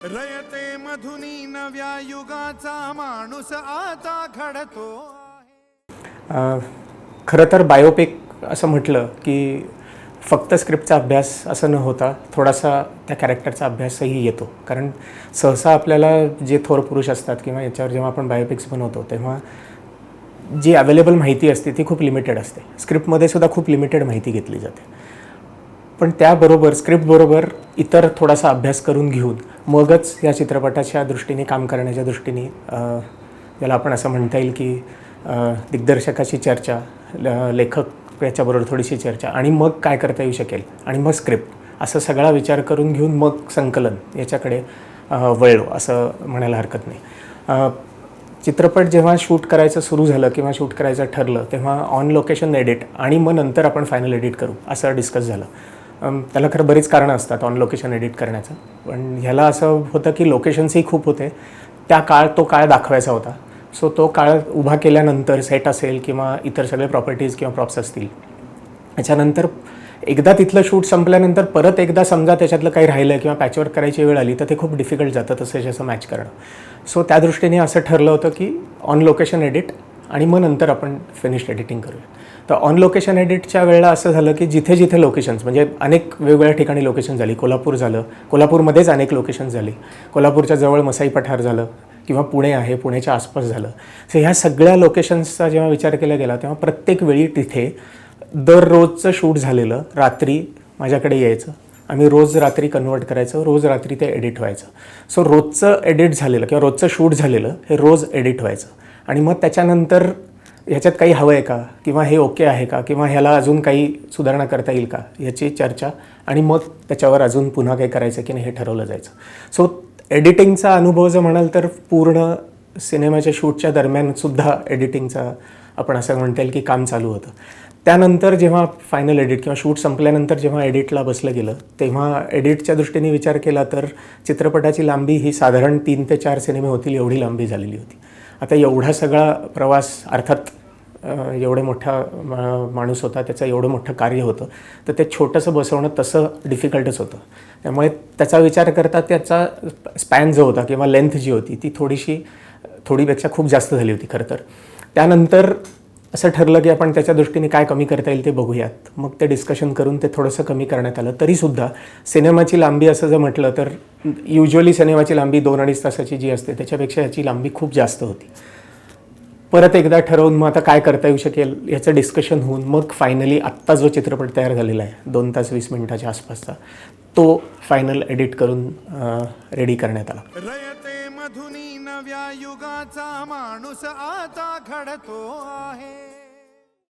रयते मधुनी नव्या युगाचा माणूस आता घडतो आहे। खरं तर बायोपिक असं म्हटलं की फक्त स्क्रिप्टचा अभ्यास असं न होता थोडासा त्या कॅरेक्टरचा अभ्यासही येतो, कारण सहसा आपल्याला जे थोर पुरुष असतात किंवा याच्यावर जेव्हा आपण बायोपिक्स बनवतो तेव्हा जी अवेलेबल माहिती असते ती खूप लिमिटेड असते. स्क्रिप्टमध्ये सुद्धा खूप लिमिटेड माहिती घेतली जाते, पण त्याबरोबर स्क्रिप्टबरोबर इतर थोडासा अभ्यास करून घेऊन मगच या चित्रपटाच्या दृष्टीने काम करण्याच्या दृष्टीने ज्याला आपण असं म्हणता येईल की दिग्दर्शकाची चर्चा, लेखक याच्याबरोबर थोडीशी चर्चा आणि मग काय करता येऊ शकेल आणि मग स्क्रिप्ट असा सगळा विचार करून घेऊन मग संकलन याच्याकडे वळलो असं म्हणायला हरकत नाही. चित्रपट जेव्हा शूट करायचं सुरू झालं किंवा शूट करायचं ठरलं तेव्हा ऑन लोकेशन एडिट आणि मग नंतर आपण फायनल एडिट करू असं डिस्कस झालं. त्याला खरं बरीच कारणं असतात ऑन लोकेशन एडिट करण्याचं, पण ह्याला असं होतं की लोकेशन्सही खूप होते, तो काळ दाखवायचा होता. सो तो काळ उभा केल्यानंतर सेट असेल किंवा इतर सगळे प्रॉपर्टीज किंवा प्रॉप्स असतील, याच्यानंतर एकदा तिथलं शूट संपल्यानंतर परत एकदा समजा त्याच्यातलं काही राहिलं किंवा पॅचवर्क करायची वेळ आली तर ते खूप डिफिकल्ट जातं तसं मॅच करणं. सो त्या दृष्टीने असं ठरलं होतं की ऑन लोकेशन एडिट आणि मग नंतर आपण फिनिश्ड एडिटिंग करूया. तर ऑन लोकेशन एडिटच्या वेळेला असं झालं की जिथे जिथे लोकेशन्स म्हणजे अनेक वेगवेगळ्या ठिकाणी लोकेशन झाली. कोल्हापूर झालं, कोल्हापूरमध्येच अनेक लोकेशन्स झाली, कोल्हापूरच्या जवळ मसाई पठार झालं किंवा पुणे आहे, पुण्याच्या आसपास झालं. सो ह्या सगळ्या लोकेशन्सचा जेव्हा विचार केला गेला तेव्हा प्रत्येक वेळी तिथे दररोजचं शूट झालेलं रात्री माझ्याकडे यायचं, आम्ही रोज रात्री कन्वर्ट करायचं, रोज रात्री ते एडिट व्हायचं. सो रोजचं एडिट झालेलं किंवा रोजचं शूट झालेलं हे रोज एडिट व्हायचं आणि मग त्याच्यानंतर ह्याच्यात काही हवं आहे का किंवा हे ओके आहे का किंवा ह्याला अजून काही सुधारणा करता येईल का याची चर्चा आणि मग त्याच्यावर अजून पुन्हा काही करायचं की नाही हे ठरवलं जायचं. सो एडिटिंगचा अनुभव जर म्हणाल तर पूर्ण सिनेमाच्या शूटच्या दरम्यानसुद्धा एडिटिंगचा आपण असं म्हणता येईल की काम चालू होतं. त्यानंतर जेव्हा फायनल एडिट किंवा शूट संपल्यानंतर जेव्हा एडिटला बसलं गेलं तेव्हा एडिटच्या दृष्टीने विचार केला तर चित्रपटाची लांबी ही साधारण 3 ते 4 सिनेमे होतील एवढी लांबी झालेली होती. आता एवढा सगळा प्रवास, अर्थात एवढे मोठा माणूस होता, त्याचं एवढं मोठं कार्य होतं, तर ते छोटंसं बसवणं तसं डिफिकल्टच होतं. त्यामुळे त्याचा विचार करता त्याचा स्पॅन जो होता किंवा लेंथ जी होती ती थोडीपेक्षा खूप जास्त झाली होती खरं तर. त्यानंतर असं ठरलं की आपण त्याच्या दृष्टीने काय कमी करता येईल ते बघूयात. मग ते डिस्कशन करून ते थोडंसं कमी करण्यात आलं. तरीसुद्धा सिनेमाची लांबी असं जर म्हटलं तर युज्युअली सिनेमाची लांबी 2-2.5 तासाची जी असते त्याच्यापेक्षा ह्याची लांबी खूप जास्त होती. परत एकदा ठरवून मग आता काय करता येऊ शकेल याचं डिस्कशन होऊन मग फायनली आत्ता जो चित्रपट तयार झालेला आहे 2 तास 20 मिनिटाच्या आसपासचा, तो फायनल एडिट करून रेडी करण्यात आला. रयते मधुनी नव्या युगाचा माणूस आता घडतो आहे।